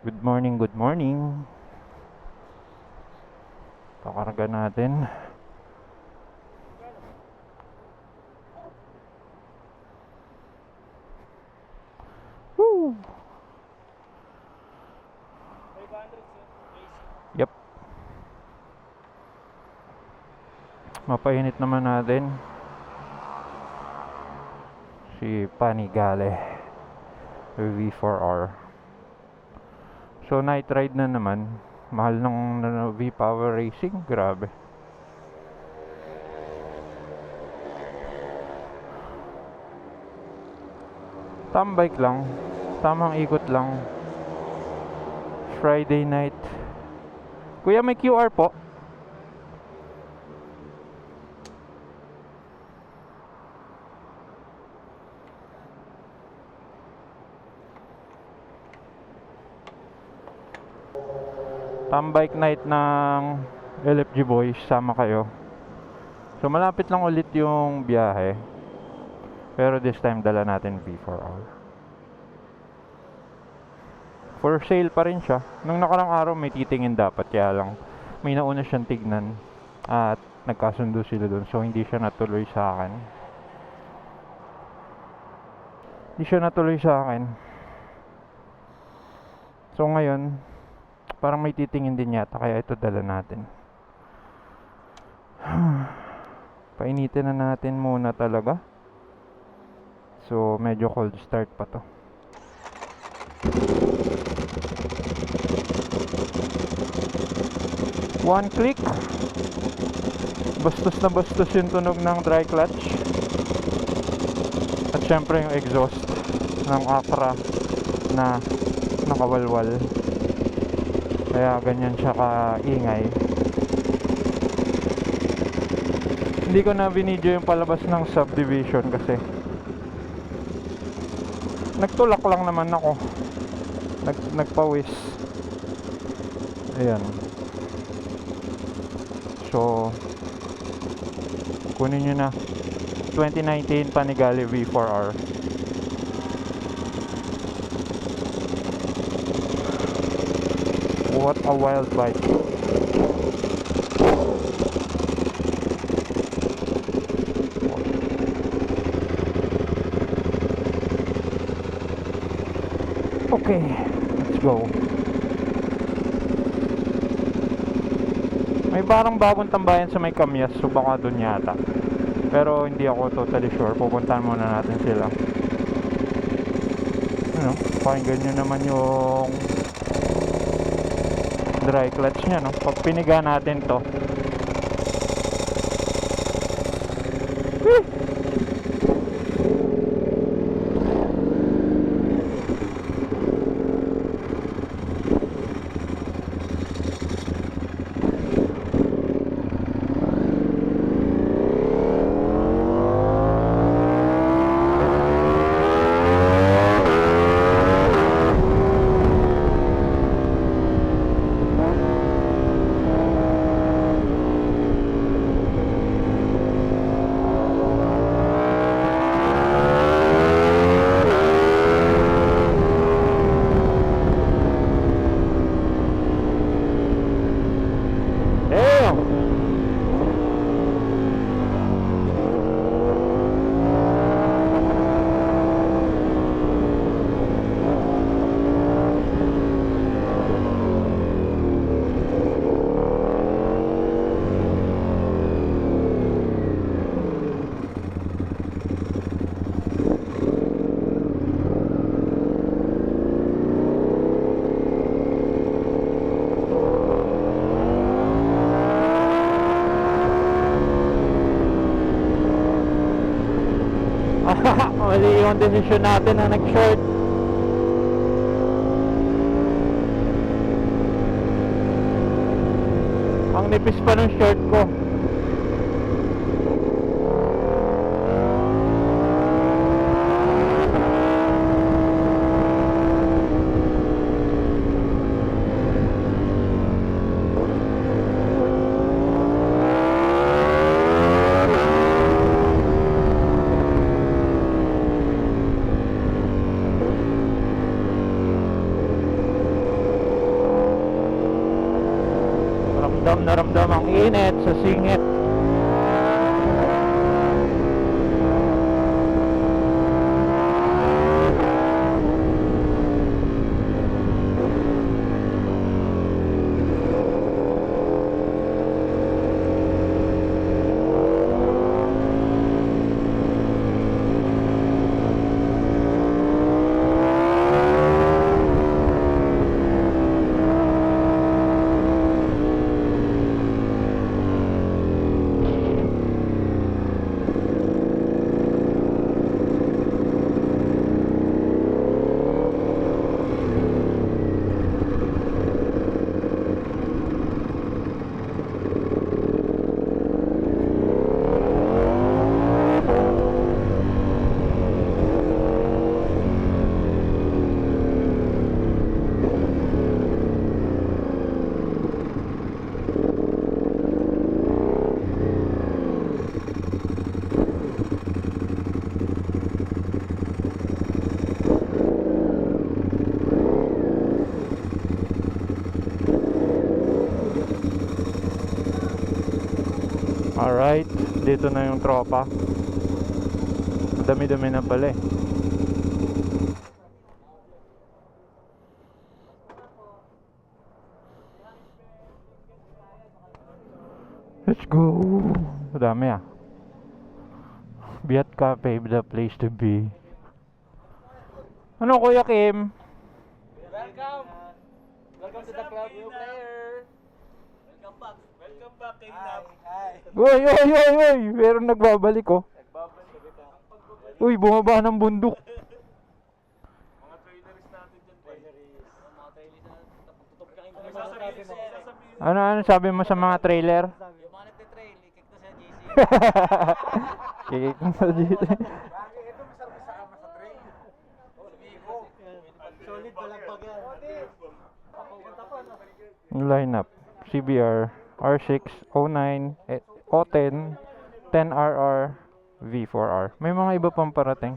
Good morning, good morning. Pakarga natin. Woo! Yep. Mapainit naman natin. Si Panigale V4R. So night ride na naman. Mahal ng V-Power Racing. Grabe. Tambike lang. Tamang ikot lang. Friday night. Kuya, may QR po. Tambike night ng LFG Boys. Sama kayo. So malapit lang ulit yung biyahe. Pero this time dala natin V4R. For sale pa rin siya. Nung nakarang araw may titingin dapat, kaya lang may nauna siyang tignan at nagkasundo sila doon, so hindi siya natuloy sa akin. So ngayon parang may titingin din yata, kaya ito dala natin. Painitin na natin muna talaga. So medyo cold start pa to. One click. Bastos na bastos yung tunog ng dry clutch. At syempre yung exhaust ng Acra na nakawalwal. Kaya ganyan siya kaingay. Hindi ko na binidyo yung palabas ng subdivision kasi nagtulak lang naman ako. Nagpawis. Ayan. So kunin nyo na 2019 Panigale V4R. What a wild bike. Okay, let's go. May parang bagong tambayan sa may Kamyas, so baka dun yata. Pero hindi ako totally sure. Pupuntahan muna natin sila. Ano, pakinggan nyo naman yung dry clutch nya, no? Pag piniga natin to, mali yung desisyon natin na nag-short. Ang nipis pa ng short ko. na ramdam ang init sa singit. Alright, dito na yung tropa. Dami-dami na pala eh. Let's go! Dami ah. Biat Cafe, the place to be. Ano Kuya Kim? Welcome! Welcome to the club, new player! Welcome back! Welcome back, King Lab! Hi! Uy! Meron nagbabalik oh. Nagbabalik ka. Uy, bumaba ng bundok. Mga trailers natin dyan, trailers. Mga trailers na tutup ka kayo sasabihin mo. Ano sabi mo sa mga trailer? Yung mga nagtitrail, ikik na sa GC. Kikik mo sa dito. Ito masarap sa ama sa trail. Bigo. Solid balagbag yan. Papunta pa no? Line up. CBR, R6, O9, O10, 10RR, V4R. May mga iba pang parating.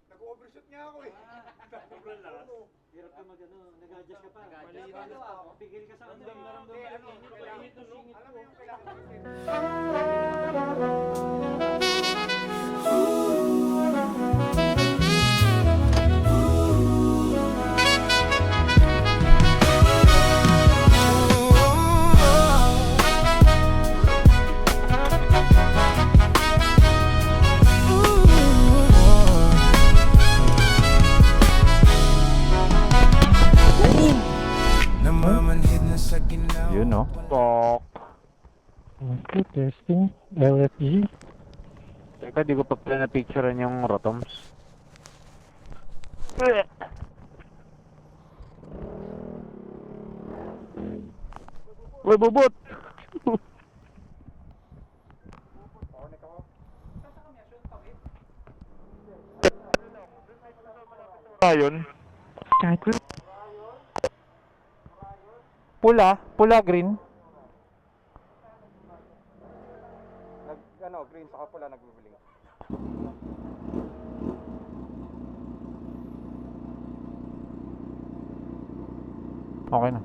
Nag-overshoot nga ako eh. Hirap ka mag nag-adjust ka pa. Pigil ka sa ano eh. Alam mo yung kailangan Yun no? Talk. Okay, testing. LFG. Teka, di ko pa pala na-picturean yung rotoms. Uy, bubot! Ayun. Pula green. green saka pula nagbibiling. Okay na.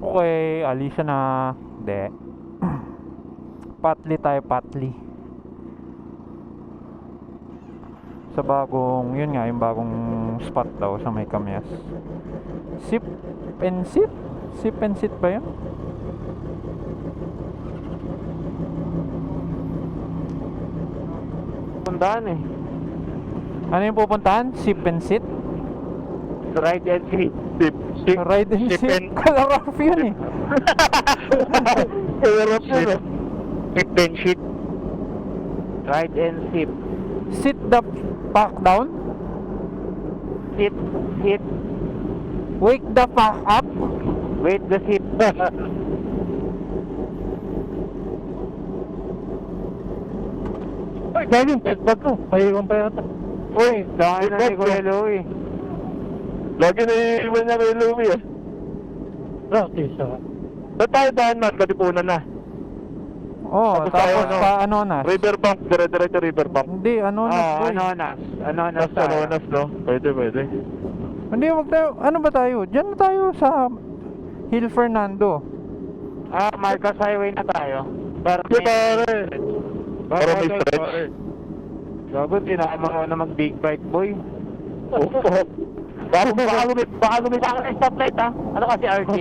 Okay, alisa na. De. Patli tayo, patli. Sa bagong, yun nga, yung bagong spot daw sa may Kamyas. Sip and sit? Sip and sit ba yun? Puntahan eh. Ano yung pupuntahan? Sip and sit? Ride and sit. Ride and sit? Kalaraf yun eh. Kalaraf yun eh. Sip and shit. Ride and sip. Sit the fuck down? Sit. Wake the fuck up? Wait the sip. Ay, galing. Pagpag ko. Pahiwan pa yata. Uy, dahil na ni Kuya Louie. Lagi na iiwan niya Kuya Louie eh. Practice ah. Ba't tayo dahan man? Katipunan na. Oh, Tapos tayo, tapos ano? pa Anonas. Riverbank, dire-diretso Riverbank. Hindi, Anonas boy. Anonas Tapos Anonas, no? Pwede. Hindi, wag tayo. Ano ba tayo? Diyan na tayo sa Hill Fernando. Marcos Highway na tayo. Hindi, pare. Para may stretch. Gago, tinama ko na mag-big bike, boy. Oo. Baka lumita ka ng stoplight, ha? Ano kasi, RK?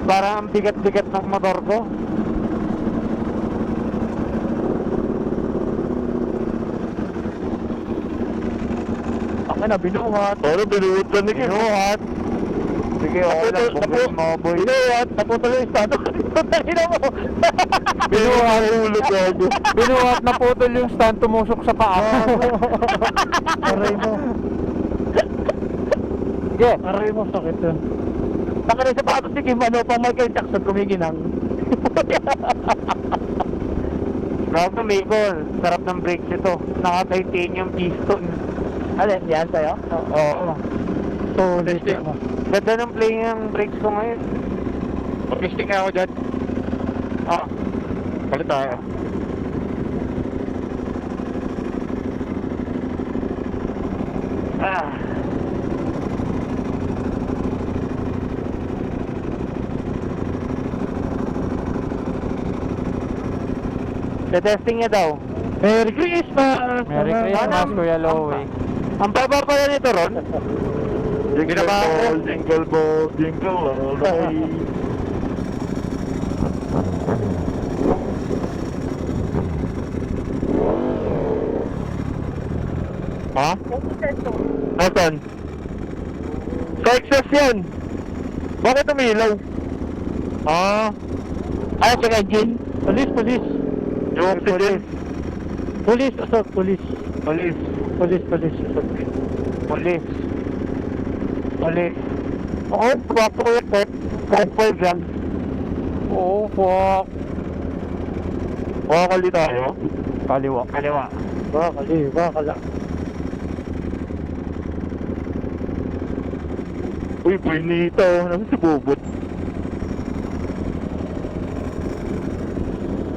Parang ang bigat-bigat ng motor ko. Ako na, binuhat. Oo, binuhat ka na. Binuhat. Sige, okay lang. Bugin mo, boy. Binuhat. Naputol yung estado. Ina mo. Binuhat. Hulog ako. Binuhat na putol yung stand, tumusok sa paa. Aray mo. Sige. Aray mo, sakit yun. Taka na sa patos si Kim, ano pa Michael Jackson kumiginang. Grabe, Maple. Sarap ng brakes ito. Naka-titanium piston. Alin, yan sa'yo? Oo. Solid mo. Ganda ng playing ng brakes ko ngayon. Mag-stick ako dyan. Palit tayo. Testing niya daw. Merry Christmas! Merry Christmas, Kuya Lowy. Ang baba pala nito, Ron. Jingle ball, jingle ball, jingle all the way. Ha? Nasaan? Sa exhaust yan. Bakit umilaw? Ay, sa engine. Police. Yung oxygen. Police, assault, police. Assault. Police. Oo, pumakto ko yung tech. Kahit 12 yan. Oh, fuck. Makakali tayo. Kaliwa. Kaliwa. Bakala. Uy, Buenita. Nasa si Bobot.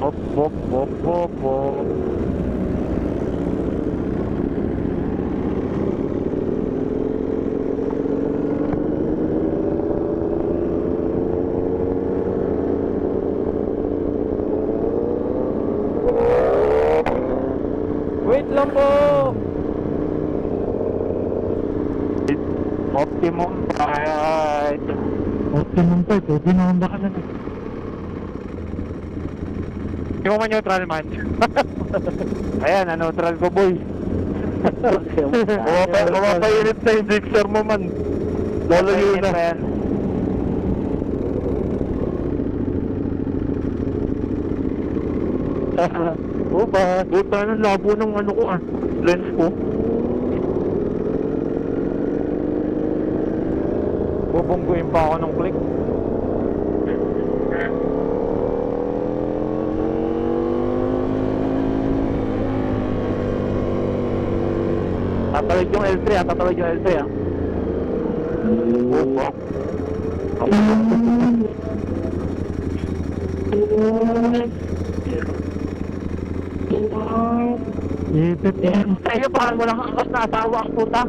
Hop. Wait lang po. Optimum Pride. Pwede naman baka na. Hindi mo neutral man. Ayan, neutral ko, boy. Mapapainit na yung Gixxer mo man. Lalayo na. Ayan. Buta na labo ng ano ko lens ko. Bubungguin pa ako ng click. Tatawid yung L3, Fuck. Tayo, parang walang angkas na asawa ang puta.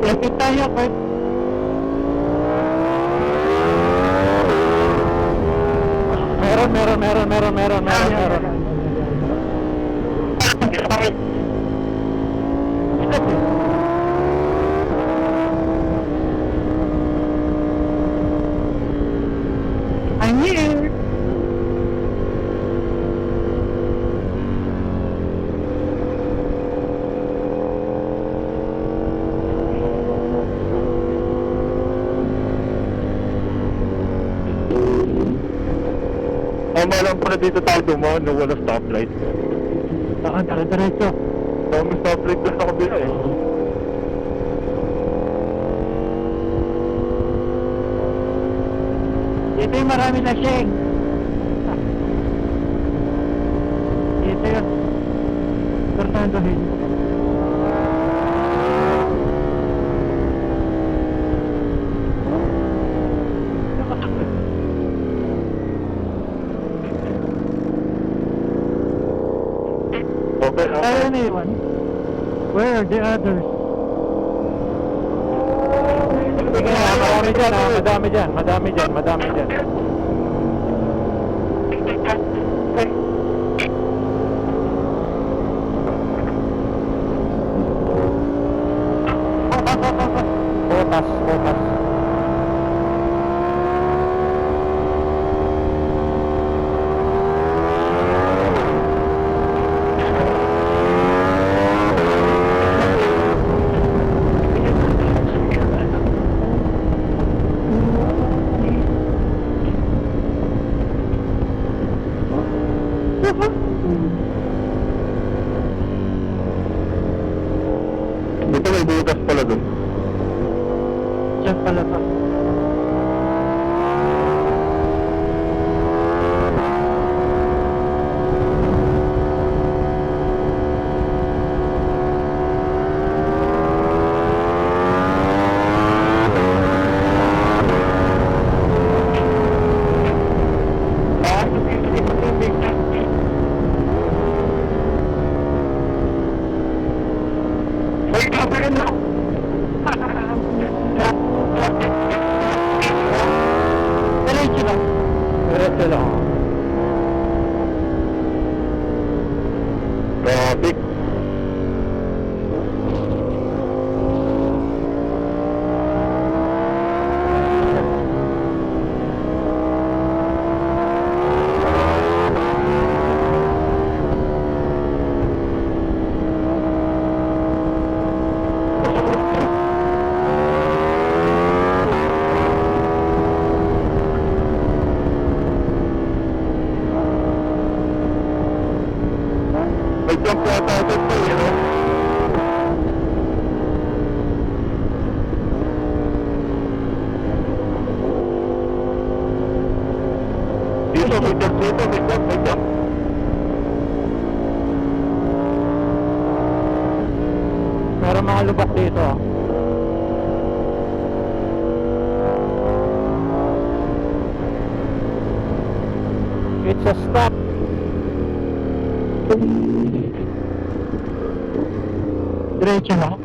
Lapit tayo, Kurt. Meron. I'm here. Ang malam pala dito tayo dumaan na wala stoplight. Diretso. May stoplight doon sa kabila eh. Dito yung marami na sheng. Dito yun. Fernando Hill. Kaya na iwan. Where are the others? Sige na, marami dyan ha. Madami dyan, madami dyan, madami dyan. Potas, potas. Dito may butas pala dun. Diyan pala pa. Diretso lang. Diretso lang. Traffic. May jump yata dito, you know? Dito, may jump dito, may jump, may jump. Meron mga lubak dito ah. It's a stop. Diretso lang.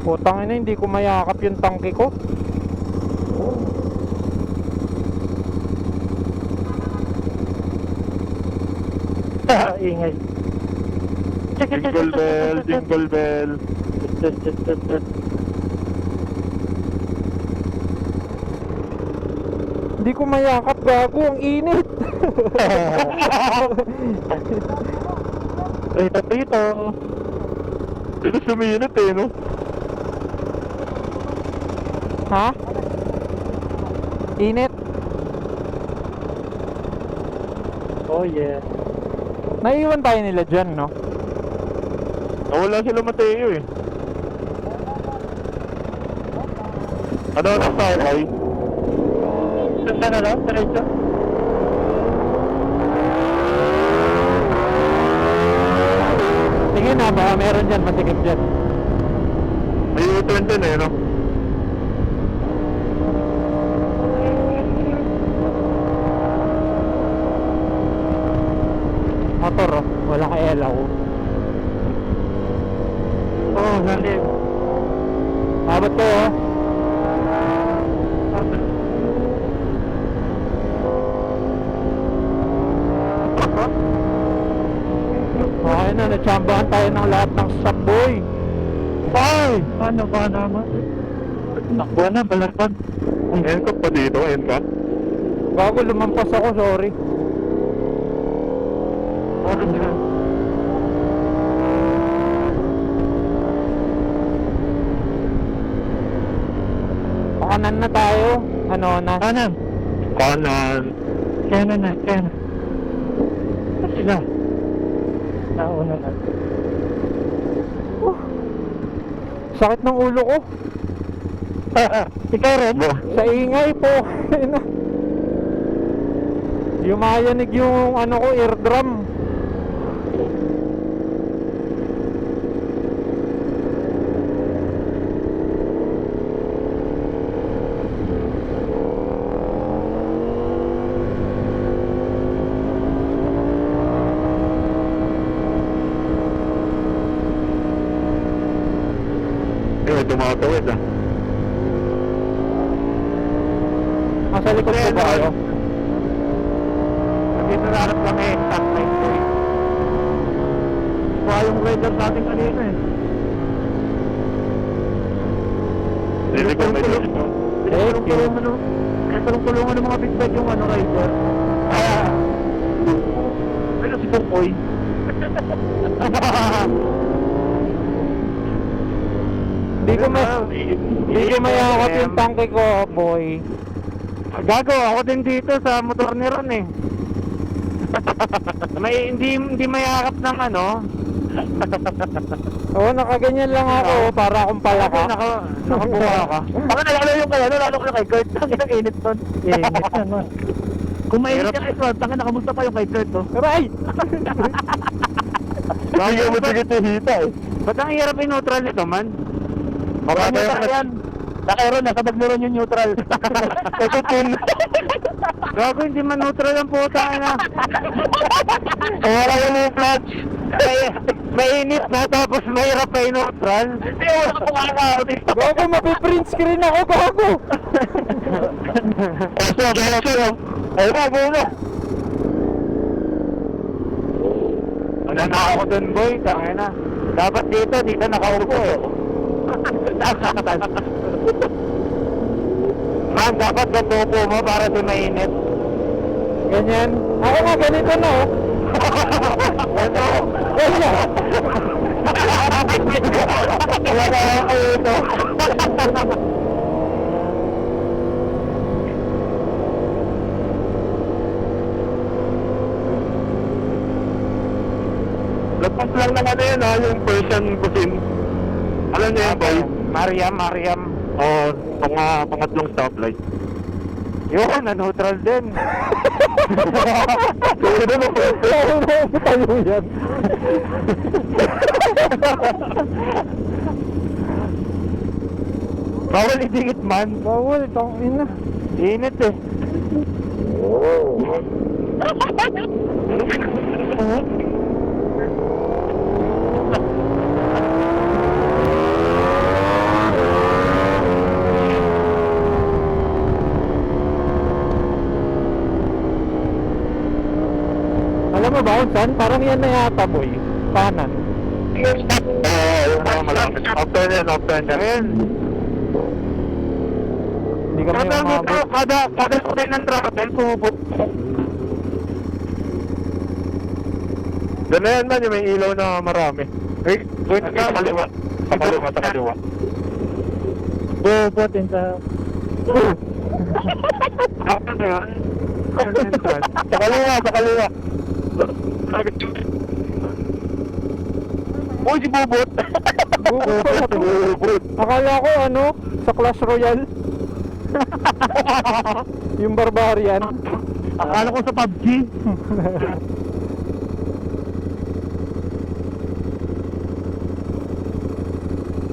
Putang ina, hindi ko mayakap yung tangke ko. Ingay. Jingle bell, jingle bell. Hindi ko mayakap, gago, ang init. Prito. Ito suminit eh, no? Ha? Init? Oh yeah. Naiiwan tayo nila dyan, no? Nawala sila Mateo eh. Ano ang sakay? Saan na lang? Diretso? Sige na, baka meron dyan, masikip dyan. May U-turn din eh, no? Motor, oh. Wala ka elaw. Oo, lalim. Abot ko, oh. Okay na, natsambahan tayo ng lahat ng subway. Ay! Paano ba naman? Takbo na, balakad. End pa dito, end ka? Bago lumampas ako, sorry. Ano sila? Pakanan na tayo. Ano na? Kanan. Kanan. Kanan na, kanan. Saan sila? Nauna na. Sakit ng ulo ko. Ikaw rin? Sa ingay po. Yumayanig yung ano ko, eardrum. May tumatawid ah. Nasa likod ko ba kayo? Dito na harap kami, stop line ko eh. Kuha yung rider natin kanina eh. Hindi ko may dito. Kulungan ng mga big yung ano rider. Pero si Popoy. Hindi ko mayakot yung tangke ko, boy. Gago, ako din dito sa motor ni Ron eh. hindi mayakap ng ano. Oo, nakaganyan lang ako para akong palaka. Nakabuha ka. Baka nalalo yung kaya, nalalo ko na kay Kurt. Ang init nun. Init naman. Kung mainit ka kay Kurt, nakamusta pa yung kay Kurt to. Aray! Hindi mo tigit yung hita eh. Ba't ang hirap yung neutral nito man? Mababa yung yan. Naka-Ron, nasabag mo ron yung neutral. Ito tin. Gago, hindi man neutral ang puta na. Wala yung clutch. Mainit na tapos mahirap pa yung neutral. Hindi, wala ko kaka. Gago, mapiprint screen ako, gago! Ay, bago na. Wala na ako dun, boy. Tangin na. Dapat dito nakaupo eh. Man, dapat gatupo mo para di mainit. Ganyan. Ako nga, ganito na oh. Ano? Wala. Wala ako ito. Lapas lang ng ano yun ha, yung Persian cuisine. Alam niyo yan, boy? Mariam. Oo, pangatlong stoplight. Yun, na-neutral din. Pwede mo po. Tayo yan. Bawal idikit man. Bawal, tangin na. Init eh. Alam mo ba kung saan? Parang yan na yata, boy. Kanan. Oo, malapit. After yan. Ayun. Hindi kami umabot. Kada kulay ng travel, pumupot. Doon na yan man, yung may ilaw na marami. Wait, sa kaliwa. Sa kaliwa. Puputin sa... After na yan. Sa kaliwa. Uy, si Bubot! Bubot pala to. Akala ko ano, sa Clash Royale. Yung barbarian. Akala ko sa PUBG.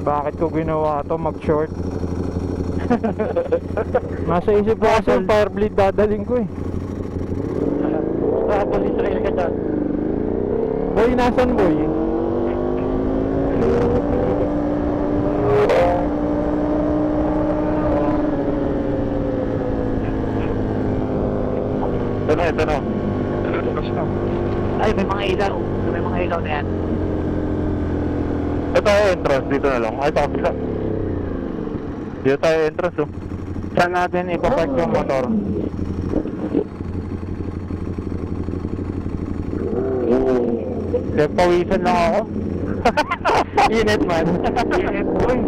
Bakit ko ginawa to mag-short? Nasa isip ko kasi yung fire bleed dadaling ko eh. Police trail ka dyan. Boy, nasan boy? Ito na. Ay, may mga ilaw. May mga ilaw na yan. Ito tayo entrance, dito na lang. Ay, sa kapila. Dito tayo entrance, oh. Saan natin ipapark yung motor? Nagpawisan lang ako. Init man. Init po eh.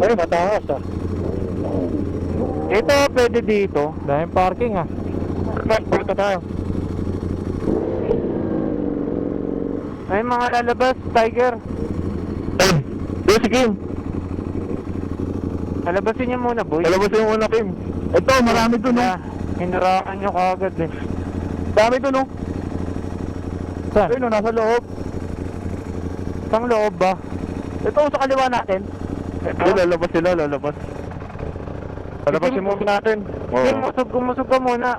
Ay, mataas ah. Ito, pwede dito. Daming parking ah. Punta tayo. May mga lalabas, Tiger. Ay, sige. Lalabasin niyo muna, boy. Talabasin mo muna, Kim. Ito, marami doon, oh. Hinarakan nyo kagad eh. Dami doon, oh. Saan? Ayun, oh, nasa loob. Saan loob ba? Ito, sa kaliwa natin. Ay, lalabas sila, lalabas. Lalabasin mo natin. Kim, gumusog ka muna.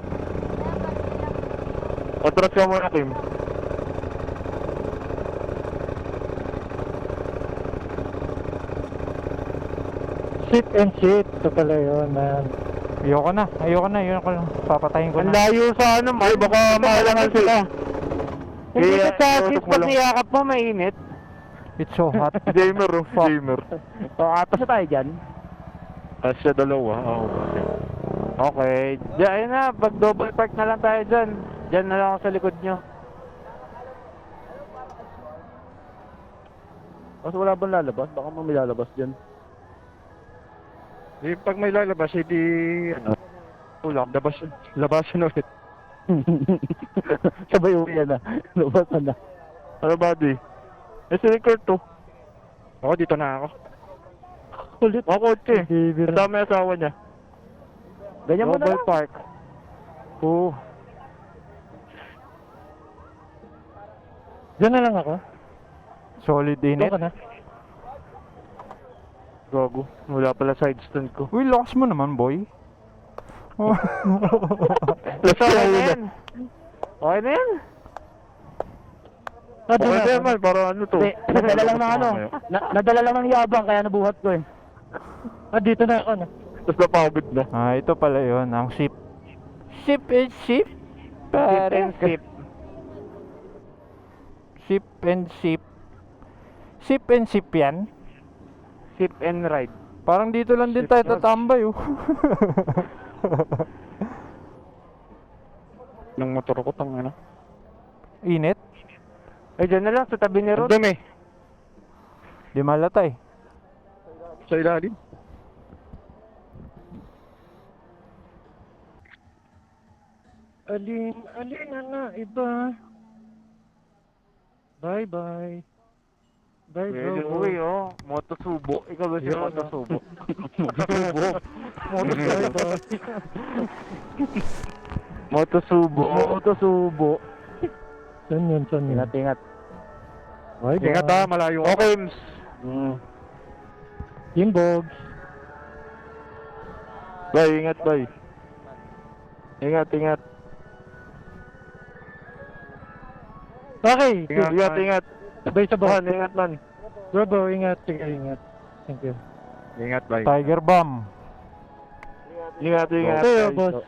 Atras ka muna, Kim. Sit and sit. Ito pala yun, man. Ayoko na. Ayoko lang. Papatayin ko Ang na. layo sa ano, Mal. Baka mahalangan sila. Hindi Kaya, ka chassis, tutok mo pag lang. niyakap mo, mainit. It's so hot. Gamer, oh. Gamer. So, atas na tayo dyan. Siya dalawa. Okay. Diyan, ayun na. Pag double park na lang tayo dyan. Dyan na lang ako sa likod nyo. Mas wala bang lalabas? Baka may lalabas dyan. Pag may lalabas, hindi, ulam, labasan ulit. Sabay uwi na. Lubasan na. Ano, buddy? Si Ricker to. Ako, dito na ako. Ulit. Ako, kotse. Bibir. Kasama yung asawa niya. Ganyan mo na Double lang. park. Oo. Diyan na lang ako. Solid init. na. Gago. Wala pala side stand ko. Uy, lakas mo naman, boy. Oh. Lasa, Okay na yan. Okay na yan. Okay na yan, man. Para ano to? Hindi, nadala lang ng ano. Nadala lang ng yabang, kaya nabuhat ko eh. Dito na ako na. Tapos napagod na. Ito pala yun. Ang sip. Sip and sip. Sip and sip. Sip and sip. Sip and sip yan. Sip and ride. Parang dito lang din tayo tatambay, oh. Ng motor ko, tangina. Init. Ay, dyan na lang sa tabi ni Rod. Dumi. Di malatay. Sa ilalim. Alin na iba. Bye-bye. Bye, Pwede bro. uwi, oh. Motosubo. Ikaw ba si Yun, Motosubo? Motosubo. Motosubo. Saan yun? Ingat-ingat. Ingat ha, malayo. Okay. Yung Bogs. Bay, ingat bay. Ingat, ingat. Okay. Ingat, ingat, ingat. Sabay sa Man, ingat man. Bro, ingat. Sige, ingat. Thank you. Ingat bay. Tiger bomb. Ingat, ingat. Sa'yo, boss.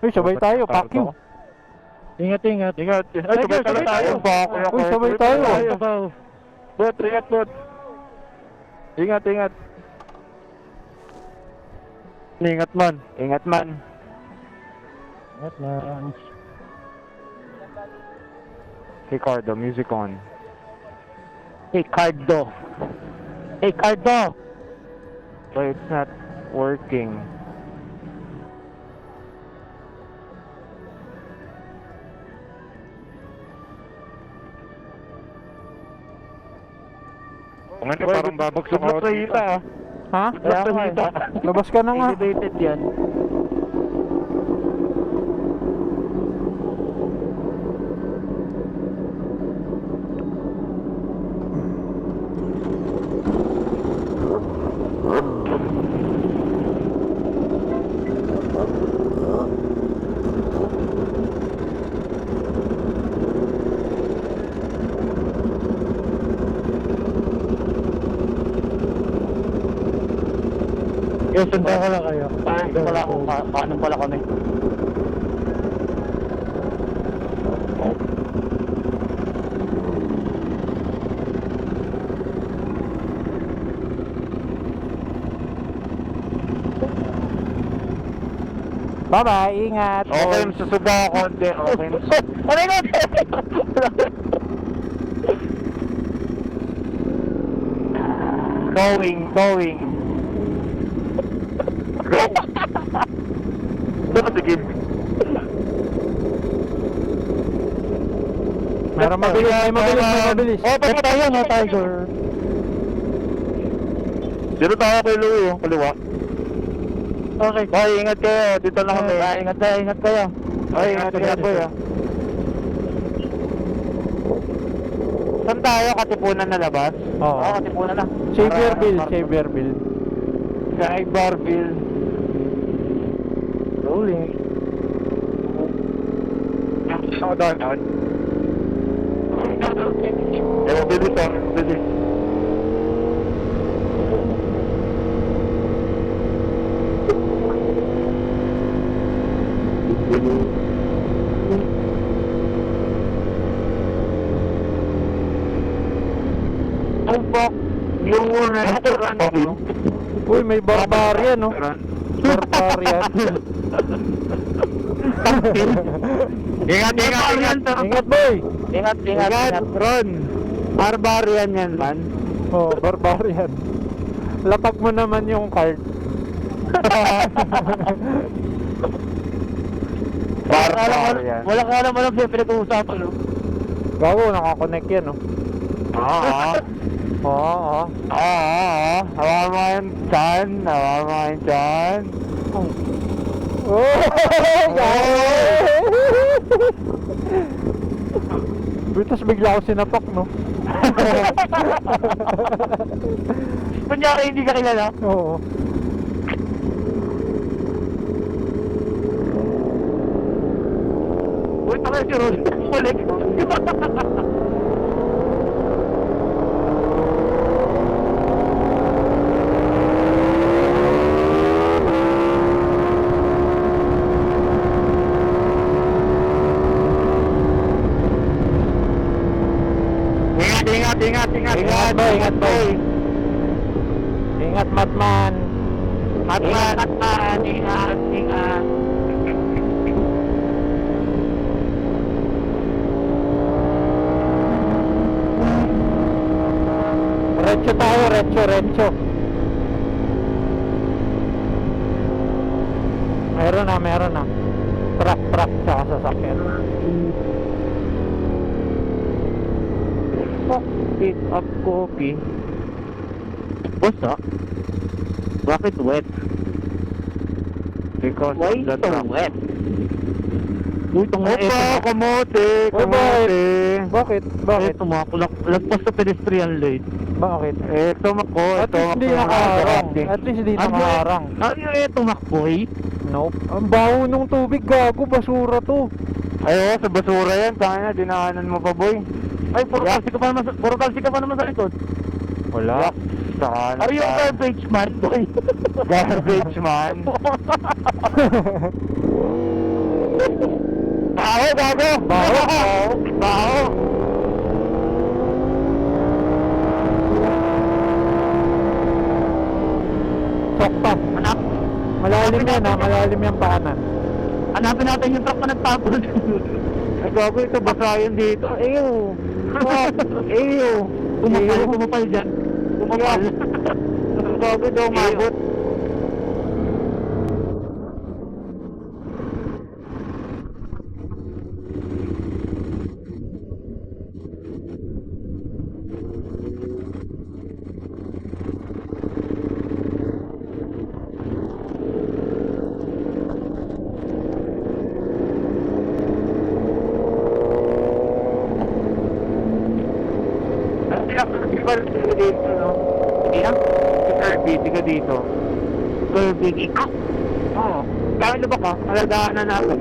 Uy, sabay tayo. Pack you. Ingat. Ingat. Ay, sabay pala tayo. Uy, sabay tayo. Bot, ingat, bot. Ingat, ingat. Ingat man. Ingat man. Ingat man. Ricardo, music on. Ricardo. But it's not working. Kung ano, parang babagsak ako. Ha? Kaya Labas ka na nga. elevated yan. Yes, sundan ko lang kayo. Wala akong paano pala kami. Bye-bye. Ingat. Okay, susuba ako konti. Okay. Ano yun? Going. Sige. Meron mabilis. Oh, pati tayo, no, Tiger. Dito tayo kay Louie, oh, kaliwa. Okay. Bye, ingat kayo. Dito lang kami. Ingat kayo. Bye, ingat kayo, boy, ah. Saan tayo? Katipunan na labas? Oo. Katipunan na. Xavierville. Sa Barville. Rolling. Ako daan. Bilis. Bok. Yung restaurant. Uy, may barbarian, no? Barbarian. Ingat, Ingat, boy! Ingat, Ron. Barbarian yan, man. Oh, barbarian. Lapag mo naman yung card. Barbarian. Wala ka alam alam siya pinag-uusapan, no? Gago, nakakonect yan, no? Oo. Oo. Hawa mo yan dyan. Oh! Gago! Butas bigla ako sinapak, no? Kunyari hindi ka kilala. Oo. Uy, taka si Ron. Balik. Ingat, Ingat, boy. Ingat, boy. Ingat, Matman. Ingat. Retso tayo, retso. Meron na. Truck, tsaka sasakyan. Pick up coffee. Boss, bakit wet? Because Why of the so truck. wet? Uy, itong Kamote. Bakit? Ito mga lagpas sa pedestrian lane. Bakit? Tumakbo. At least hindi nakaharang. Ano ito, Macboy? Nope. Ang baho nung tubig, gago. Basura to. Ay, sa basura yan. Sana dinaanan mo pa, boy. Ay, puro kalsi ka pa naman sa likod. Wala. Saan? Are you a garbage man, boy? Garbage man. Baho, gago. Baho. Sakta. Hanap. Malalim yan, ha? Malalim yung paanan. Hanapin natin yung truck na nagtapon. Ay, gago, ito basayan dito. Ew. Tumapal dyan. Gago daw, magot. Dito, no? Ilang? Busy ka dito. Garbage. Oo. Kaya na ba ka? Alagaan na natin.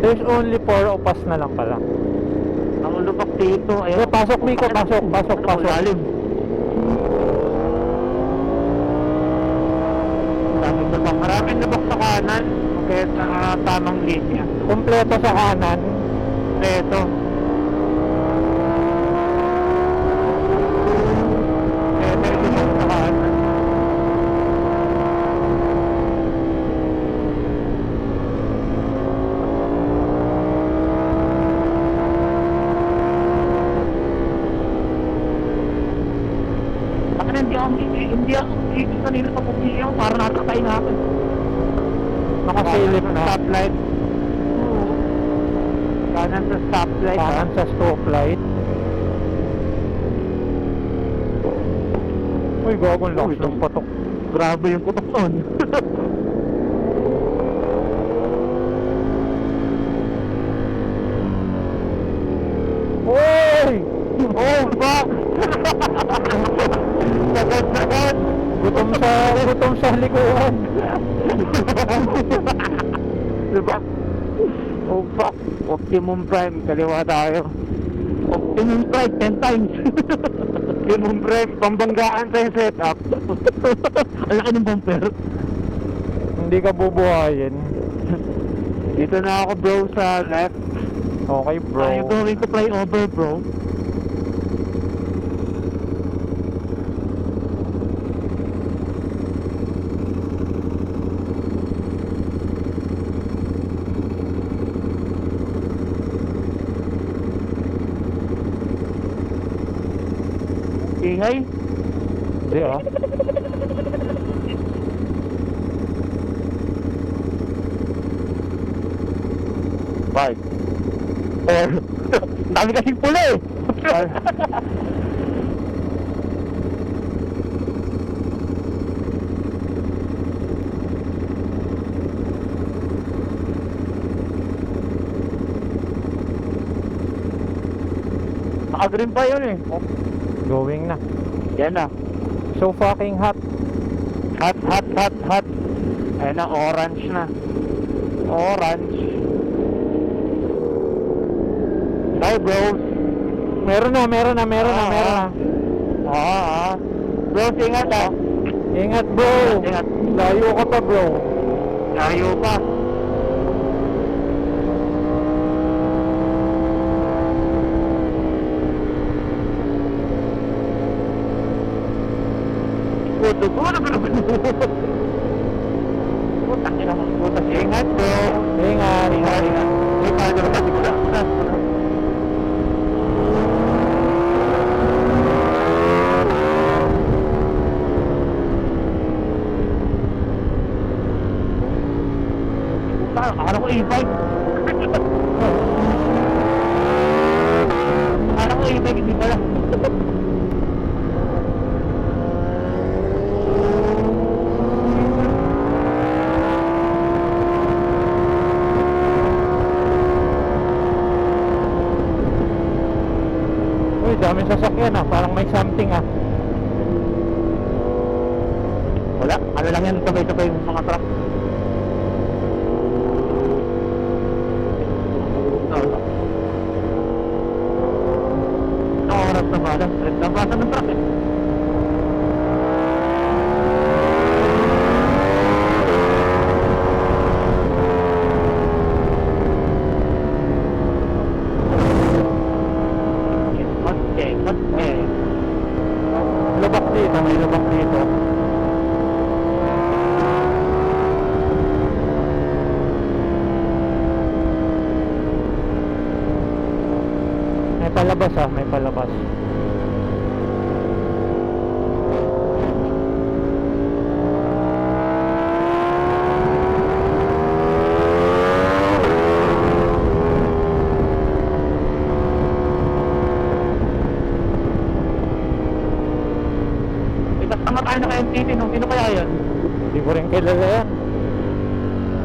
There's only 4 upas na lang pala. Ang lubak dito. Eh, pasok, Miko. Pasok. Lalim. Maraming lubak sa kanan. Kaya sa tamang linya. Kompleto sa kanan. Ito. Lubak sa kanan. Bakit hindi ako kanina pa pumili ako para natakay na ako. Nakasilip na. Stoplight. Kanan sa stoplight. Kanan sa stoplight. Uy, gagawin lakas ng patok. Grabe yung kutok nun. Uy! Oh, fuck! Sagad! Gutom sa likuan. Diba? Oh, fuck! Optimum Prime, kaliwa tayo. Optimum Pride 10 times. Optimum Prime, pambanggaan sa yung setup. Ang laki ng bumper. Hindi ka bubuhayin. Dito na ako, bro, sa left. Okay, bro. Are you going to fly over, bro? Ingay? Hindi ah. Five. Four. Dami kasing pula eh. Naka-green pa yun eh. Going na. Yan na. So fucking hot. Hot, hot, hot, hot. Ayan na, orange na. Orange. Hi, bros. Meron na. Bros, ingat ah. Ingat, bro. Ingat. Layo ka pa, bro. Layo pa. Puto ko, putak ina mo, putak. Ingat, bro. Ingat. Ingat. May paano na kasi ko. Akala ko E5. Akala ko E5, hindi pala. Uy, daming sasakyan ah. Parang may something ah. Wala, ano lang yan, sabay-sabay yung mga truck. Oras na ba? Naglabasan ng truck eh. Okay. Lubak dito. May lubak dito. May palabas ah. May palabas. Tama tayo ng MTT nung sino kaya yun? Hindi ko rin kilala yan.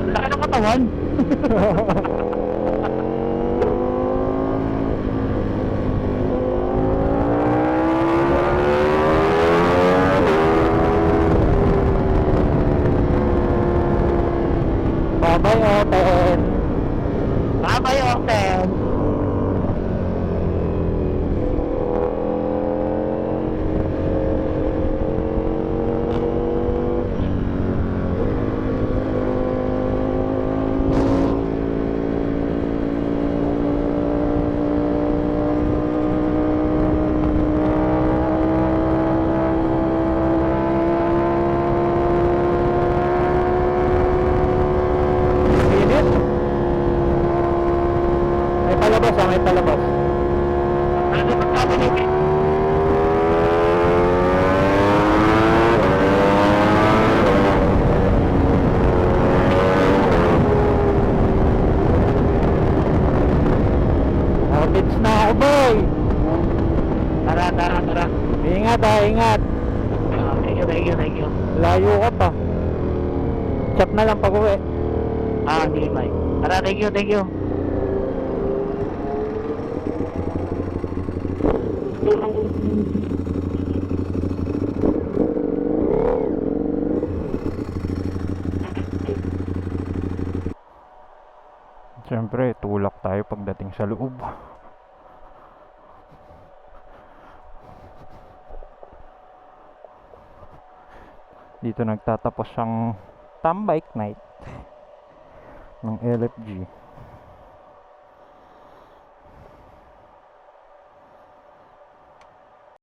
Laki ng katawan. Babay open. Babay, Open. Init. May palabas ah. May palabas. Ano ba sabi ni Vic? Orbits na ako, boy. Tara, tara, tara. Ingat ah. Ingat. Thank you. Layo ka pa. Chat na lang pag uwi. Hindi, Mike. Tara, thank you. Siyempre, tulak tayo pagdating sa loob. Dito nagtatapos ang Tambike Night ng LFG.